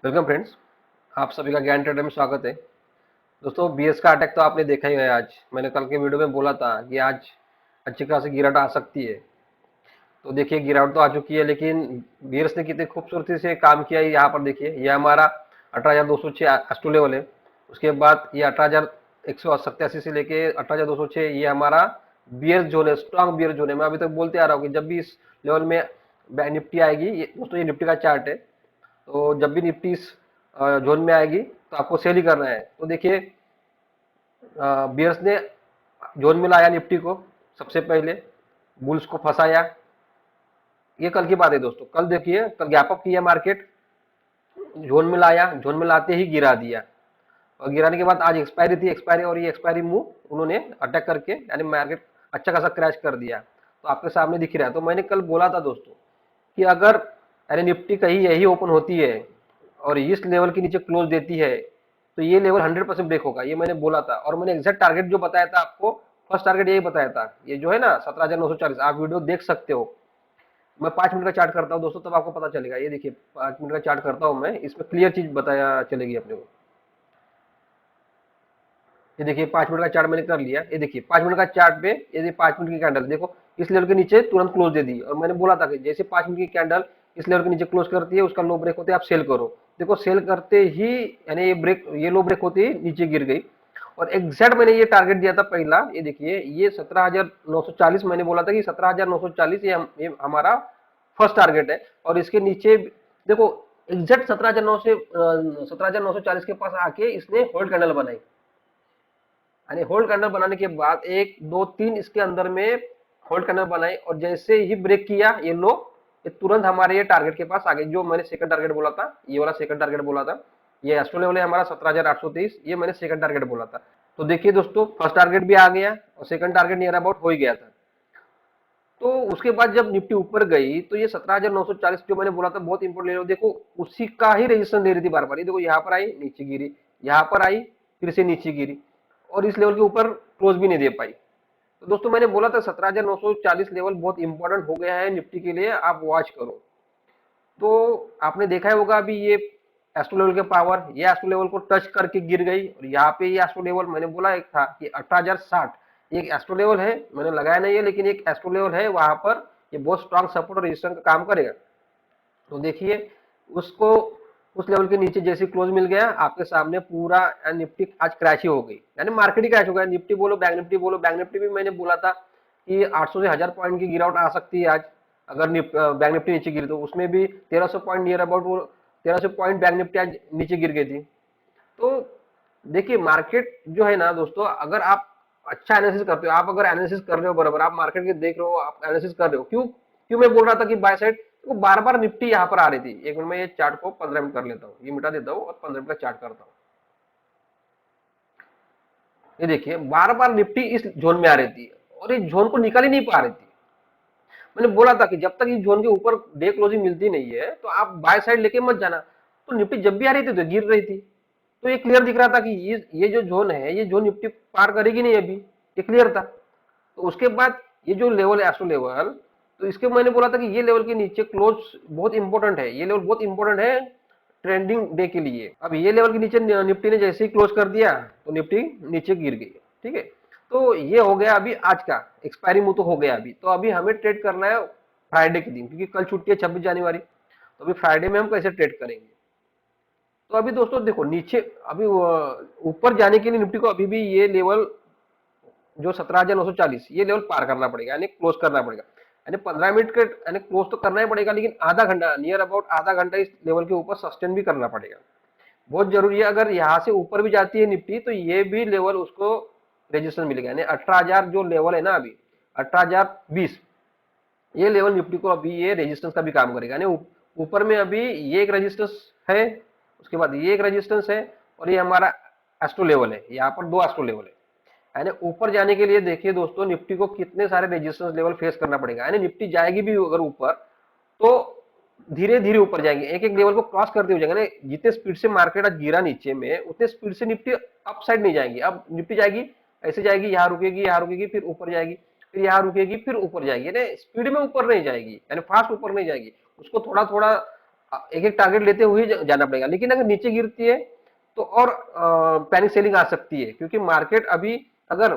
Welcome friends. आप सभी का ज्ञान ट्रेडर में स्वागत है। दोस्तों, बीएस का अटैक तो आपने देखा ही है। आज मैंने कल के वीडियो में बोला था कि आज अच्छी खासी गिरावट आ सकती है। तो देखिए, गिरावट तो आ चुकी है, लेकिन बीएस ने कितनी खूबसूरती से काम किया है। यहाँ पर देखिए, यह हमारा 18,206 एस्टो लेवल है। उसके बाद ये 18,187 से लेके 18,206 ये हमारा बियर जोन है, स्ट्रॉन्ग बियर जोन है। मैं अभी तक बोलते आ रहा हूँ कि जब भी इस लेवल में बैंक निफ्टी आएगी, दोस्तों ये निफ्टी का चार्ट है, तो जब भी निफ्टी इस जोन में आएगी तो आपको सेल ही करना है। तो देखिए, बियर्स ने जोन में लाया निफ्टी को, सबसे पहले बुल्स को फंसाया। ये कल की बात है दोस्तों। कल देखिए, कल गैप अप किया मार्केट, जोन में लाया, जोन में लाते ही गिरा दिया। और गिराने के बाद आज एक्सपायरी थी, एक्सपायरी, और ये एक्सपायरी मूव उन्होंने अटैक करके यानी मार्केट अच्छा खासा क्रैश कर दिया। तो आपके सामने दिख रहा है। तो मैंने कल बोला था दोस्तों कि अगर यानी निफ्टी कहीं यही ओपन होती है और इस लेवल के नीचे क्लोज देती है तो ये लेवल 100% ब्रेक होगा, ये मैंने बोला था। और मैंने एग्जैक्ट टारगेट जो बताया था आपको, फर्स्ट टारगेट यही बताया था, ये जो है ना 17,940। आप वीडियो देख सकते हो। मैं 5 मिनट का चार्ट करता हूँ दोस्तों, तब आपको पता चलेगा। ये देखिए, 5 मिनट का चार्ट करता हूँ मैं, इसमें क्लियर चीज बताया चलेगी अपने को। ये देखिए, 5 मिनट का चार्ट मैंने कर लिया। ये देखिए, 5 मिनट का चार्ट पे ये 5 मिनट की कैंडल देखो, इस लेवल के नीचे तुरंत क्लोज दे दी। और मैंने बोला था कि जैसे 5 मिनट की कैंडल इस लेवल के नीचे क्लोज करती है, उसका लो ब्रेक होते है, आप सेल करो। देखो, सेल करते ही यानी ये लो ब्रेक होते ही नीचे गिर गई। और एग्जैक्ट मैंने ये टारगेट दिया था पहला, ये देखिए, ये 17,940 मैंने बोला था कि 17,940 ये हमारा फर्स्ट टारगेट है। और इसके नीचे देखो, एग्जैक्ट 17,940 के पास आके इसने होल्ड कैंडल बनाई। यानी होल्ड कैंडल बनाने के बाद एक दो तीन इसके अंदर में होल्ड कैंडल बनाई, और जैसे ही ब्रेक किया ये लो, ये तुरंत हमारे ये टारगेट के पास आ गए। जो मैंने सेकंड टारगेट बोला था, ये वाला सेकंड टारगेट बोला था, ये एस्ट्रो लेवल है हमारा 17,823, ये मैंने सेकंड टारगेट बोला था। तो देखिए दोस्तों, फर्स्ट टारगेट भी आ गया और सेकंड टारगेट नियर अबाउट हो ही गया था। तो उसके बाद जब निफ्टी ऊपर गई तो ये 17,940 जो मैंने बोला था बहुत इंपोर्टेंट लेवल, देखो उसी का ही रेजिस्टेंस ले रही थी बार बार। ये देखो, यहाँ पर आई नीचे गिरी, यहाँ पर आई फिर से नीचे गिरी, और इस लेवल के ऊपर क्लोज भी नहीं दे पाई। तो दोस्तों, मैंने बोला था 17,940 लेवल बहुत इंपॉर्टेंट हो गया है निफ्टी के लिए, आप वॉच करो। तो आपने देखा ही होगा, अभी ये एस्ट्रो लेवल के पावर, ये एस्ट्रो लेवल को टच करके गिर गई। और यहाँ पे ये एस्ट्रो लेवल मैंने बोला एक था कि 18,060, एक एस्ट्रो लेवल है, मैंने लगाया नहीं है, लेकिन एक एस्ट्रो लेवल है, वहां पर ये बहुत स्ट्रांग सपोर्ट और रेजिस्टेंस का काम करेगा। तो देखिए, उसको उस लेवल के नीचे जैसे क्लोज मिल गया, आपके सामने पूरा निफ्टी आज क्रैश ही हो गई, यानी मार्केट ही क्रैश हो गया। निफ्टी बोलो, बैंक निफ्टी बोलो, बैंक निफ्टी भी मैंने बोला था कि 800 से 1,000 पॉइंट की गिरावट आ सकती है आज। अगर बैंक निफ्टी नीचे गिरी तो उसमें भी 1,300 पॉइंट नियर अबाउट, वो 1,300 पॉइंट बैंक निफ्टी आज नीचे गिर गई थी। तो देखिए, मार्केट जो है ना दोस्तों, अगर आप अच्छा एनालिसिस करते हो, आप अगर एनालिसिस कर रहे हो बराबर, आप मार्केट के देख रहे हो, आप एनालिसिस कर रहे हो, क्यों क्यों मैं बोल रहा था कि बाय साइड, वो बार बार निफ्टी यहाँ पर आ रही थी। एक मिनट में ये चार्ट को 15 मिनट कर लेता हूँ, ये मिटा देता हूँ और 15 मिनट का चार्ट करता हूँ। ये देखिए, बार बार निफ्टी इस जोन में आ रही थी और इस जोन को निकाल ही नहीं पा रही थी। मैंने बोला था कि जब तक इस जोन के ऊपर डे क्लोजिंग मिलती नहीं है तो आप बाय साइड लेके मत जाना। तो निफ्टी जब भी आ रही थी तो गिर रही थी। तो ये क्लियर दिख रहा था कि ये जो जोन है, ये जोन निफ्टी पार करेगी नहीं अभी, ये क्लियर था। तो उसके बाद ये जो लेवल है, एस्ट्रो लेवल, तो इसके मैंने बोला था कि ये लेवल के नीचे क्लोज बहुत इंपॉर्टेंट है, ये लेवल बहुत इंपॉर्टेंट है ट्रेंडिंग डे के लिए। अब ये लेवल के नीचे निफ्टी ने जैसे ही क्लोज कर दिया तो निफ्टी नीचे गिर गई। ठीक है, तो ये हो गया अभी आज का एक्सपायरी मूव तो हो गया अभी। तो अभी हमें ट्रेड करना है फ्राइडे के दिन, क्योंकि कल छुट्टी है 26 जनवरी। तो अभी फ्राइडे में हम कैसे ट्रेड करेंगे। तो अभी दोस्तों देखो, नीचे अभी ऊपर जाने के लिए निफ्टी को अभी भी ये लेवल जो 17,940 ये लेवल पार करना पड़ेगा, यानी क्लोज करना पड़ेगा। यानी 15 मिनट के यानी क्लोज तो करना ही पड़ेगा, लेकिन आधा घंटा, नियर अबाउट आधा घंटा इस लेवल के ऊपर सस्टेन भी करना पड़ेगा। बहुत जरूरी है। अगर यहाँ से ऊपर भी जाती है निफ्टी तो ये भी लेवल उसको रेजिस्टेंस मिलेगा, यानी 18,000 जो लेवल है ना अभी, 18,020, ये लेवल निफ्टी को अभी ये रेजिस्टेंस का भी काम करेगा। यानी ऊपर में अभी ये एक रेजिस्टेंस है, उसके बाद ये एक रेजिस्टेंस है, और ये हमारा एस्ट्रो लेवल है, यहाँ पर दो एस्ट्रो लेवल है। यानी ऊपर जाने के लिए देखिए दोस्तों, निफ्टी को कितने सारे रेजिस्टेंस लेवल फेस करना पड़ेगा। यानी निफ्टी जाएगी भी अगर ऊपर तो धीरे धीरे ऊपर जाएंगे, एक एक लेवल को क्रॉस करते हुए जाएंगे। जितने स्पीड से मार्केट आज गिरा नीचे में, उतने स्पीड से निफ्टी अप साइड नहीं जाएंगी। अब निफ्टी जाएगी, ऐसे जाएगी, यहाँ रुकेगी, फिर ऊपर जाएगी, फिर यहाँ रुकेगी, फिर ऊपर जाएगी। यानी स्पीड में ऊपर नहीं जाएगी, यानी फास्ट ऊपर नहीं जाएगी, उसको थोड़ा थोड़ा एक एक टारगेट लेते हुए जाना पड़ेगा। लेकिन अगर नीचे गिरती है तो और पैनिक सेलिंग आ सकती है, क्योंकि मार्केट अभी अगर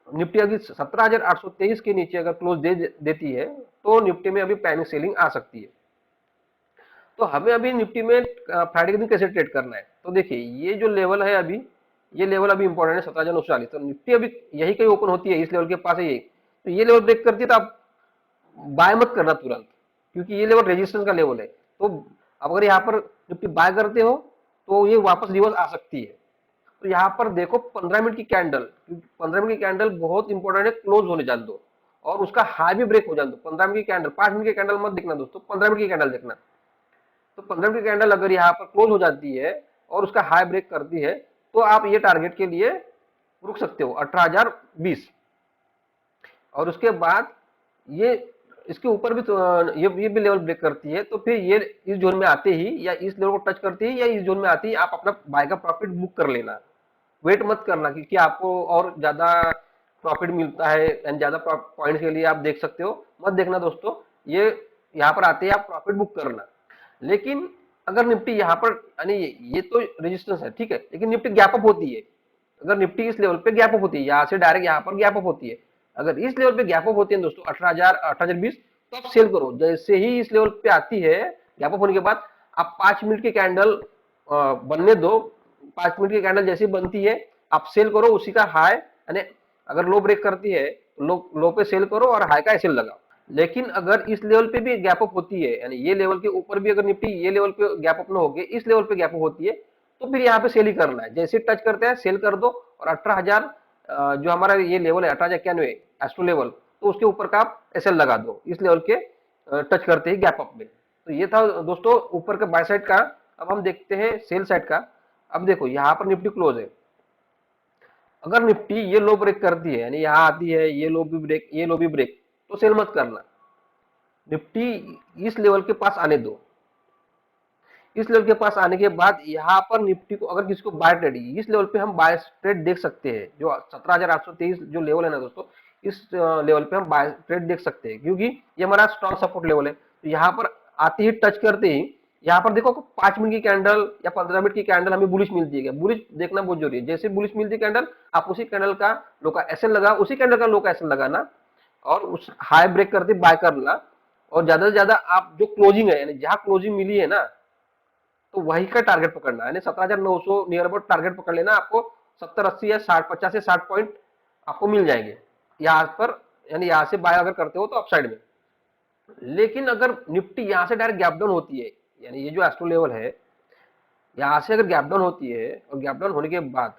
निफ्टी अभी 17,823 के नीचे अगर क्लोज देती है तो निफ्टी में अभी पैनिक सेलिंग आ सकती है। तो हमें अभी निफ्टी में फ्राइडे के दिन कैसे ट्रेड करना है, तो देखिए ये जो लेवल है अभी, ये लेवल अभी इंपॉर्टेंट है 17,940। तो निफ्टी अभी यही कहीं ओपन होती है, इस लेवल के पास है ये, तो ये लेवल ब्रेक करती है तो आप बाय मत करना तुरंत, क्योंकि ये लेवल रेजिस्टेंस का लेवल है। तो अब अगर यहाँ पर निफ्टी बाय करते हो तो ये वापस रिवर्स आ सकती है। तो यहाँ पर देखो 15 मिनट की कैंडल, 15 मिनट की कैंडल बहुत इंपॉर्टेंट है, क्लोज होने जान दो और उसका हाई भी ब्रेक हो जान दो। 15 मिनट की कैंडल, 5 मिनट की कैंडल मत देखना दोस्तों, 15 मिनट की कैंडल देखना। तो 15 मिनट की कैंडल अगर यहाँ पर क्लोज हो जाती है और उसका हाई ब्रेक करती है तो आप ये टारगेट के लिए रुक सकते हो 18,020। और उसके बाद ये इसके ऊपर भी तो ये भी लेवल ब्रेक करती है, तो फिर ये इस जोन में आते ही या इस लेवल को टच करती है या इस जोन में आती ही आप अपना बाय का प्रॉफिट बुक कर लेना। वेट मत करना, क्योंकि आपको और ज्यादा प्रॉफिट मिलता है एंड ज्यादा पॉइंट्स के लिए आप देख सकते हो, मत देखना दोस्तों। ये यहाँ पर आते ही आप प्रॉफिट बुक करना। लेकिन अगर निफ्टी यहाँ पर, यानी ये तो रेजिस्टेंस है ठीक है, लेकिन निफ्टी गैप अप होती है, अगर निफ्टी इस लेवल पे गैप अप होती है, यहाँ से डायरेक्ट यहाँ पर गैप अप होती है, अगर इस लेवल पे गैप अप होती है दोस्तों 18,020, तो आप सेल करो। जैसे ही इस लेवल पे आती है गैप अप होने के बाद, आप 5 मिनट की कैंडल बनने दो, 5 मिनट की कैंडल जैसी बनती है आप सेल करो उसी का हाई, यानी अगर लो ब्रेक करती है तो लो पे सेल करो और हाई का एसएल लगाओ। लेकिन अगर इस लेवल पे भी गैप अप होती है, यानी ये लेवल के ऊपर भी अगर निफ्टी ये लेवल पे गैप अप ना होके इस लेवल पे गैप अप होती है, तो फिर यहाँ पे सेल ही करना है। जैसे टच करते हैं सेल कर दो और 18,000 जो हमारा ये लेवल है 18,091 एस्ट्रो लेवल, तो उसके ऊपर का आप एसएल लगा दो इस लेवल के टच करते ही गैप अप में। तो ये था दोस्तों ऊपर का बाय साइड का। अब हम देखते हैं सेल साइड का। अब देखो यहाँ पर निफ्टी क्लोज है, अगर निफ्टी ये लो ब्रेक करती है, यानी यहाँ आती है ये लो भी ब्रेक ये लो भी ब्रेक, तो सेल मत करना, निफ्टी इस लेवल के पास आने दो। इस लेवल के पास आने के बाद यहाँ पर निफ्टी को अगर किसी को बाय ट्रेड, इस लेवल पे हम बाय ट्रेड देख सकते हैं, जो 17,823 जो लेवल है ना दोस्तों, इस लेवल पे हम बाय ट्रेड देख सकते हैं, क्योंकि ये हमारा स्ट्रॉन्ग सपोर्ट लेवल है। तो यहाँ पर आते ही टच करते ही यहाँ पर देखो 5 मिनट की कैंडल या 15 मिनट की कैंडल हमें बुलिश मिलती है, बुलिश देखना बहुत जरूरी है। जैसे बुलिश मिलती है कैंडल, आप उसी कैंडल का लो का एसएल लगा, उसी कैंडल का लो का एसएल लगाना और उस हाई ब्रेक करते बाय करना। और ज्यादा से ज्यादा आप जो क्लोजिंग है, यानी जहां क्लोजिंग मिली है ना, तो वही का टारगेट पकड़ना है, यानी 17,900 नियर अबाउट टारगेट पकड़ लेना। आपको 70 80 या 60 50 से 60 पॉइंट आपको मिल जाएंगे यहाँ पर, यानी यहाँ से बाय अगर करते हो तो अपसाइड में। लेकिन अगर निफ्टी यहाँ से डायरेक्ट गैप डाउन होती है, यानी ये जो एस्ट्रो लेवल है यहाँ से अगर गैप डाउन होती है और गैप डाउन होने के बाद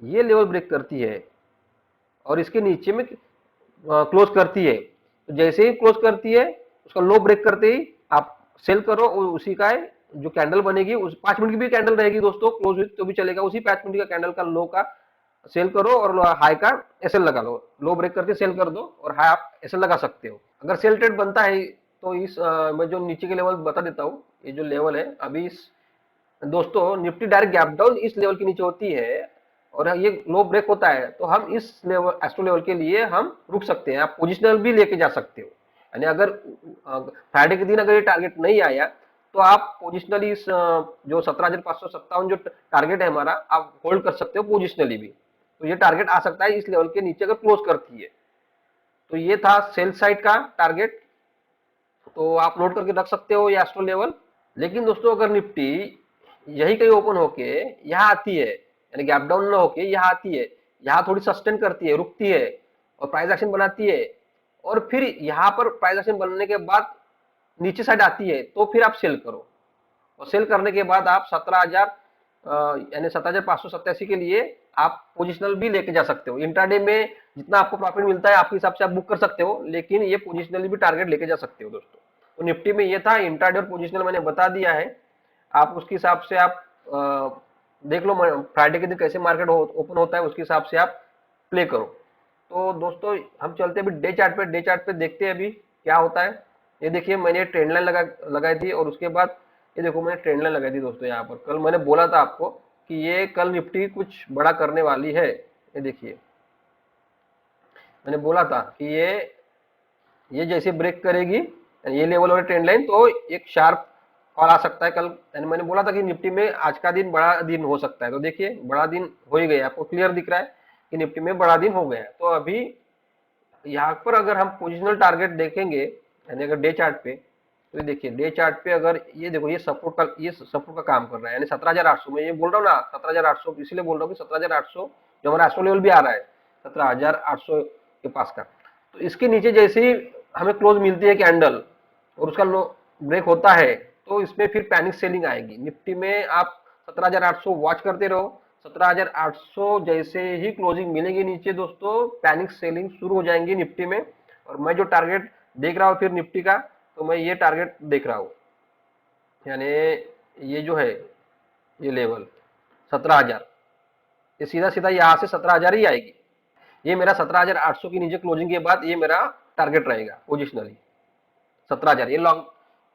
ये लेवल ब्रेक करती है और इसके नीचे में क्लोज करती है, तो जैसे ही क्लोज करती है उसका लो ब्रेक करते ही आप सेल करो। उसी का है जो कैंडल बनेगी, उस 5 मिनट की भी कैंडल रहेगी दोस्तों, क्लोज हुई तो भी चलेगा, उसी 5 मिनट का कैंडल का लो का सेल करो और हाई का एसएल लगा लो। लो ब्रेक करके सेल कर दो और हाई आप एसएल लगा सकते हो। अगर सेल ट्रेड बनता है तो इस मैं जो नीचे के लेवल बता देता हूँ, ये जो लेवल है अभी इस दोस्तों निफ्टी डायरेक्ट गैप डाउन इस लेवल के नीचे होती है और ये लो ब्रेक होता है, तो हम इस लेवल एस्ट्रो लेवल के लिए हम रुक सकते हैं, आप पोजिशनल भी लेके जा सकते हो। यानी अगर फ्राइडे के दिन अगर ये टारगेट नहीं आया तो आप पोजिशनली इस जो 17,557 जो टारगेट है हमारा, आप होल्ड कर सकते हो पोजिशनली भी। तो ये टारगेट आ सकता है इस लेवल के नीचे अगर क्लोज करती है। तो ये था सेल साइड का टारगेट, तो आप नोट करके रख सकते हो ये एस्ट्रो लेवल। लेकिन दोस्तों अगर निफ्टी यही कहीं ओपन होके यहाँ आती है, यानी गैप डाउन ना होके यहाँ आती है, यहाँ थोड़ी सस्टेन करती है, रुकती है और प्राइस एक्शन बनाती है, और फिर यहाँ पर प्राइस एक्शन बनने के बाद नीचे साइड आती है, तो फिर आप सेल करो। और सेल करने के बाद आप 17,000 यानी 17,587 के लिए आप पोजिशनल भी लेके जा सकते हो। इंट्राडे में जितना आपको प्रॉफिट मिलता है आपके हिसाब से आप बुक कर सकते हो, लेकिन ये पोजिशनल भी टारगेट लेके जा सकते हो दोस्तों। तो निफ्टी में ये था, इंट्राडे और पोजिशनल मैंने बता दिया है, आप उसके हिसाब से आप देख लो फ्राइडे के दिन कैसे मार्केट ओपन होता है, उसके हिसाब से आप प्ले करो। तो दोस्तों हम चलते हैं अभी डे चार्ट पे। डे चार्ट पे देखते हैं अभी क्या होता है। ये देखिए मैंने ट्रेंड लाइन लगाई थी और उसके बाद ये देखो मैंने ट्रेंड लाइन लगाई थी दोस्तों। यहाँ पर कल मैंने बोला था आपको कि ये कल निफ्टी कुछ बड़ा करने वाली है। ये देखिए मैंने बोला था कि ये जैसे ब्रेक करेगी ये लेवल और ट्रेंड लाइन, तो एक शार्प कॉल आ सकता है कल, यानी मैंने बोला था कि निफ्टी में आज का दिन बड़ा दिन हो सकता है, तो देखिए बड़ा दिन हो ही गया, आपको क्लियर दिख रहा है कि निफ्टी में बड़ा दिन हो गया है। तो अभी यहाँ पर अगर हम पोजिशनल टारगेट देखेंगे, यानी अगर डे चार्ट पे, तो ये देखिए डे चार्ट पे अगर ये देखो ये सपोर्ट का काम कर रहा है, यानी 17,800 में, ये बोल रहा हूँ ना 17,800, इसीलिए बोल रहा हूँ कि 17,800 जो हमारा एस्ट्रो लेवल भी आ रहा है 17,800 के पास का, तो इसके नीचे जैसे ही हमें क्लोज मिलती है कैंडल और उसका लो ब्रेक होता है, तो इसमें फिर पैनिक सेलिंग आएगी निफ्टी में। आप 17,800 वॉच करते रहो, 17,800 जैसे ही क्लोजिंग मिलेगी नीचे दोस्तों, पैनिक सेलिंग शुरू हो जाएंगी निफ्टी में। और मैं जो टारगेट देख रहा हूँ फिर निफ्टी का, तो मैं ये टारगेट देख रहा हूँ, यानी ये जो है ये लेवल 17,000, ये सीधा सीधा यहाँ से 17,000 ही आएगी। ये मेरा 17,800 की नीचे क्लोजिंग के बाद ये मेरा टारगेट रहेगा पोजिशनली 17,000। ये लॉन्ग,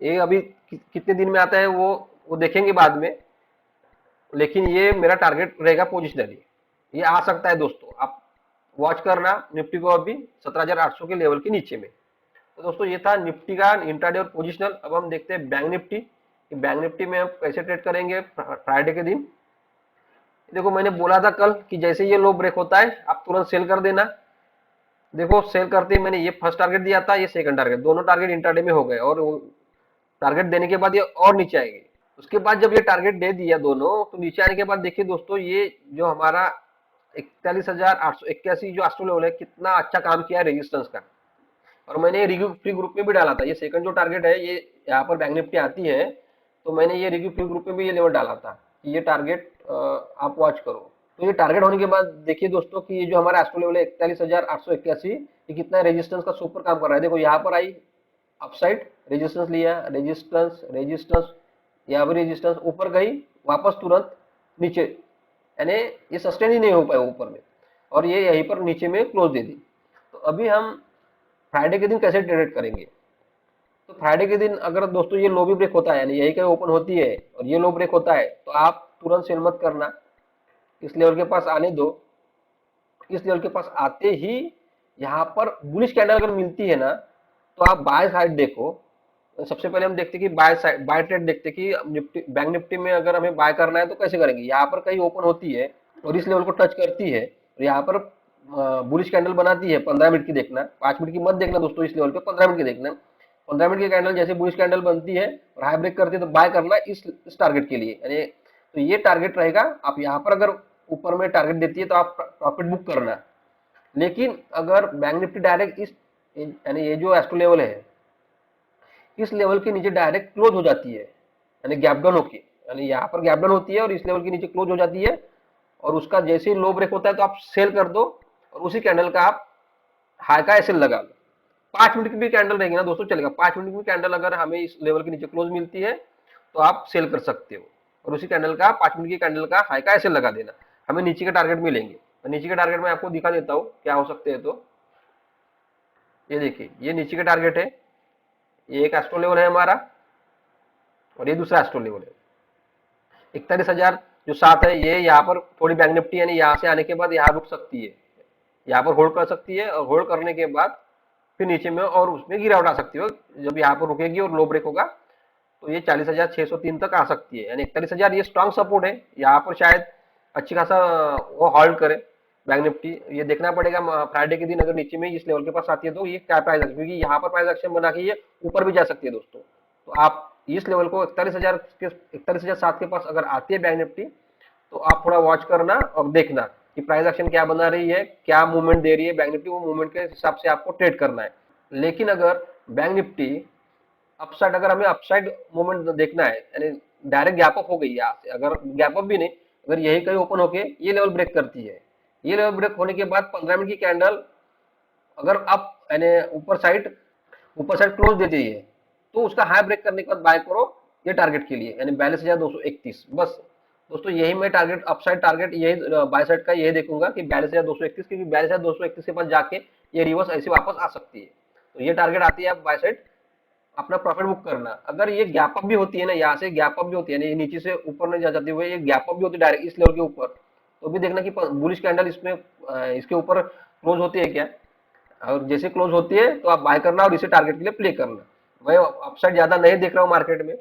ये अभी कितने दिन में आता है वो देखेंगे बाद में, लेकिन ये मेरा टारगेट रहेगा पोजिशनली, ये आ सकता है दोस्तों, आप वॉच करना निफ्टी को अभी 17,800 के लेवल के नीचे में। तो दोस्तों ये था निफ्टी का इंट्राडे और पोजिशनल। अब हम देखते हैं बैंक निफ्टी, बैंक निफ्टी में हम कैसे ट्रेड करेंगे फ्राइडे के दिन। देखो मैंने बोला था कल कि जैसे ये लो ब्रेक होता है आप तुरंत सेल कर देना। देखो सेल करते ही मैंने ये फर्स्ट टारगेट दिया था, ये सेकंड टारगेट, दोनों टारगेट इंट्राडे में हो गए, और टारगेट देने के बाद ये और नीचे आएगी। उसके बाद जब ये टारगेट दे दिया दोनों, तो नीचे आने के बाद देखिए दोस्तों ये जो हमारा 41,881 जो आस्ट्रो लेवल है, कितना अच्छा काम किया है रेजिस्टेंस का। और मैंने रिव्यू फ्री ग्रुप में भी डाला था, ये सेकंड जो टारगेट है, ये यहाँ पर बैंक निफ्टी आती है, तो मैंने ये रिव्यू फ्री ग्रुप में भी ये लेवल डाला था कि ये टारगेट आप वॉच करो। तो ये टारगेट होने के बाद देखिए दोस्तों कि ये जो हमारा एस्ट्रो लेवल है 41,881, ये कितना रेजिस्टेंस का सुपर काम कर रहा है। देखो यहाँ पर आई अपसाइड, रेजिस्टेंस लिया, रेजिस्टेंस रेजिस्टेंस, यहाँ पर रेजिस्टेंस, ऊपर गई, वापस तुरंत नीचे, यानी ये सस्टेन ही नहीं हो पाया ऊपर में, और ये यहीं पर नीचे में क्लोज दे दी। तो अभी हम फ्राइडे के दिन कैसे ट्रेड करेंगे, तो फ्राइडे के दिन अगर दोस्तों ये लो भी ब्रेक होता है, यानी यही कहीं ओपन होती है और ये लो ब्रेक होता है, तो आप तुरंत सेल मत करना, इस लेवल के पास आने दो। इस लेवल के पास आते ही यहाँ पर बुलिश कैंडल अगर मिलती है ना, तो आप बाय साइड देखो। सबसे पहले हम देखते कि बाय साइड, बाय ट्रेड देखते कि निफ्टी, बैंक निफ्टी में अगर हमें बाय करना है तो कैसे करेंगे। यहाँ पर कहीं ओपन होती है और इस लेवल को टच करती है, और यहाँ पर बुलिश कैंडल बनाती है 15 मिनट की, देखना 5 मिनट की मत देखना दोस्तों, इस लेवल पे 15 मिनट की देखना। 15 मिनट की कैंडल जैसे बुलिश कैंडल बनती है और हाई ब्रेक करती है, तो बाय करना इस टारगेट के लिए, यानी तो ये टारगेट रहेगा। आप यहाँ पर अगर ऊपर में टारगेट देती है तो आप प्रॉफिट बुक करना। लेकिन अगर बैंक निफ्टी डायरेक्ट इस, यानी ये जो एस्ट्रो लेवल है, इस लेवल के नीचे डायरेक्ट क्लोज हो जाती है, यानी गैप डाउन होके, यानी यहाँ पर गैप डाउन होती है और इस लेवल के नीचे क्लोज हो जाती है, और उसका जैसे ही लो ब्रेक होता है तो आप सेल कर दो, और उसी कैंडल का आप हाई का एसएल लगा लो। 5 मिनट की भी कैंडल रहेगी ना दोस्तों चलेगा, 5 मिनट की कैंडल अगर हमें इस लेवल के नीचे क्लोज मिलती है तो आप सेल कर सकते हो, और उसी कैंडल का 5 मिनट की कैंडल का हाई का एसएल लगा देना। हमें नीचे के टारगेट मिलेंगे, तो नीचे के टारगेट में आपको दिखा देता हूँ क्या हो सकते हैं। तो ये देखिए ये नीचे के टारगेट है, ये एक एस्ट्रो लेवल है हमारा, और ये दूसरा एस्ट्रो लेवल है 41,000 जो 7 है। ये यहाँ पर थोड़ी बैंक निफ्टी यानी यहाँ से आने के बाद यहाँ रुक सकती है, यहाँ पर होल्ड कर सकती है, और होल्ड करने के बाद फिर नीचे में और उसमें गिरावट आ सकती है। जब यहाँ पर रुकेगी और लो ब्रेक होगा तो ये 40,603 तक आ सकती है, यानी 41,000 ये स्ट्रॉन्ग सपोर्ट है। यहाँ पर शायद अच्छी खासा वो होल्ड करे बैंक निफ्टी, ये देखना पड़ेगा फ्राइडे के दिन अगर नीचे में इस लेवल के पास आती है तो ये क्या प्राइस है, क्योंकि यहाँ पर प्राइस एक्शन बना के ये ऊपर भी जा सकती है दोस्तों। तो आप इस लेवल को 41,007 के पास अगर आती है बैंक निफ्टी, तो आप थोड़ा वॉच करना और देखना कि प्राइस एक्शन क्या बना रही है, क्या मूवमेंट दे रही है बैंक निफ्टी, वो मूवमेंट के हिसाब से आपको ट्रेड करना है। लेकिन अगर बैंक निफ्टी अपसाइड, अगर हमें अपसाइड मूवमेंट देखना है, यानी डायरेक्ट गैप अप हो गई यहाँ से, अगर गैप अप भी नहीं, अगर यही कहीं ओपन होके ये लेवल ब्रेक करती है, ये लेवल ब्रेक होने के बाद 15 मिनट की कैंडल अगर अप यानी ऊपर साइड क्लोज देती है, तो उसका हाई ब्रेक करने के बाद बाय करो ये टारगेट के लिए, यानी 42,231। बस दोस्तों यही मैं टारगेट, अपसाइड टारगेट यही बाय साइड का यही देखूंगा कि 42,231, क्योंकि 42,231 के पास जाके ये रिवर्स ऐसे वापस आ सकती है। तो ये टारगेट आती है, आप बाय साइड अपना प्रॉफिट बुक करना। अगर ये गैप अप भी होती है ना, यहाँ से गैप अप भी होती है, यानी नीचे से ऊपर नहीं जा जाती हुए ये गैप अप भी होती है डायरेक्ट इस लेवल के ऊपर, तो भी देखना कि बुलिश कैंडल इसमें इसके ऊपर क्लोज होती है क्या, और जैसे क्लोज होती है तो आप बाय करना और इसे टारगेट के लिए प्ले करना। मैं अपसाइड ज्यादा नहीं देख रहा हूँ मार्केट में,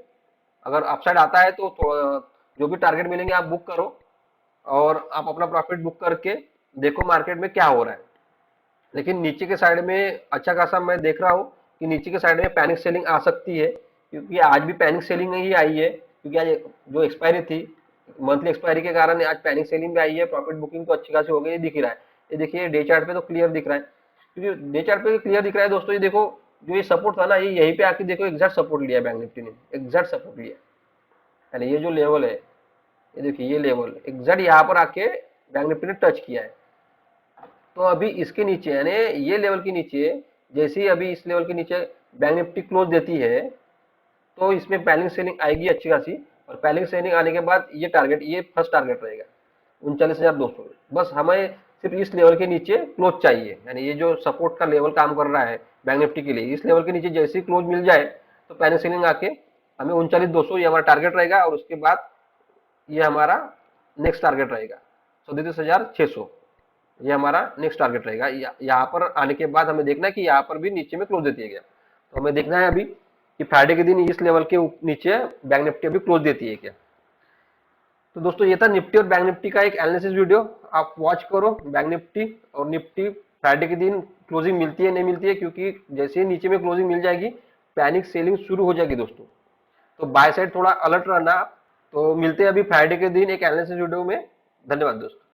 अगर अपसाइड आता है तो जो भी टारगेट मिलेंगे आप बुक करो, और आप अपना प्रॉफिट बुक करके देखो मार्केट में क्या हो रहा है। लेकिन नीचे के साइड में अच्छा खासा मैं देख रहा हूँ कि नीचे के साइड में पैनिक सेलिंग आ सकती है, क्योंकि आज भी पैनिक सेलिंग ही आई है, क्योंकि आज जो एक्सपायरी थी, मंथली एक्सपायरी के कारण आज पैनिक सेलिंग भी आई है। प्रॉफिट बुकिंग तो अच्छी खासी हो गई, ये दिख ही रहा है। ये देखिए डे चार्ट पे तो क्लियर दिख रहा है, क्योंकि डे चार्ट पे क्लियर दिख रहा है दोस्तों। ये देखो जो ये सपोर्ट था ना, ये यहीं पे आके देखो एग्जैक्ट सपोर्ट लिया बैंक निफ्टी ने, एग्जैक्ट सपोर्ट लिया। यानी ये जो लेवल है, ये देखिए ये लेवल एग्जैक्ट यहाँ पर आके बैंक निफ्टी ने टच किया है। तो अभी इसके नीचे यानी ये लेवल के नीचे, जैसे ही अभी इस लेवल के नीचे बैंक निफ्टी क्लोज देती है, तो इसमें पैनिक सेलिंग आएगी अच्छी खासी। और पैनिक सेलिंग आने के बाद ये टारगेट, ये फर्स्ट टारगेट रहेगा 39,200। बस हमें सिर्फ इस लेवल के नीचे क्लोज चाहिए, यानी ये जो सपोर्ट का लेवल काम कर रहा है बैंक निफ्टी के लिए, इस लेवल के नीचे जैसे ही क्लोज मिल जाए तो पैनिक सेलिंग आके हमें 39,200 ये हमारा टारगेट रहेगा। और उसके बाद ये हमारा नेक्स्ट टारगेट रहेगा 37,600, ये हमारा नेक्स्ट टारगेट रहेगा। यहाँ पर आने के बाद हमें देखना है कि यहाँ पर भी नीचे में क्लोज दे दिया गया, तो हमें देखना है अभी कि फ्राइडे के दिन इस लेवल के नीचे बैंक निफ्टी अभी क्लोज देती है क्या। तो दोस्तों ये था निफ्टी और बैंक निफ्टी का एक एनालिसिस वीडियो, आप वॉच करो बैंक निफ्टी और निफ्टी फ्राइडे के दिन क्लोजिंग मिलती है नहीं मिलती है, क्योंकि जैसे ही नीचे में क्लोजिंग मिल जाएगी पैनिक सेलिंग शुरू हो जाएगी दोस्तों। तो बाय साइड थोड़ा अलर्ट रहना। तो मिलते हैं अभी फ्राइडे के दिन एक एनालिसिस वीडियो में। धन्यवाद दोस्तों।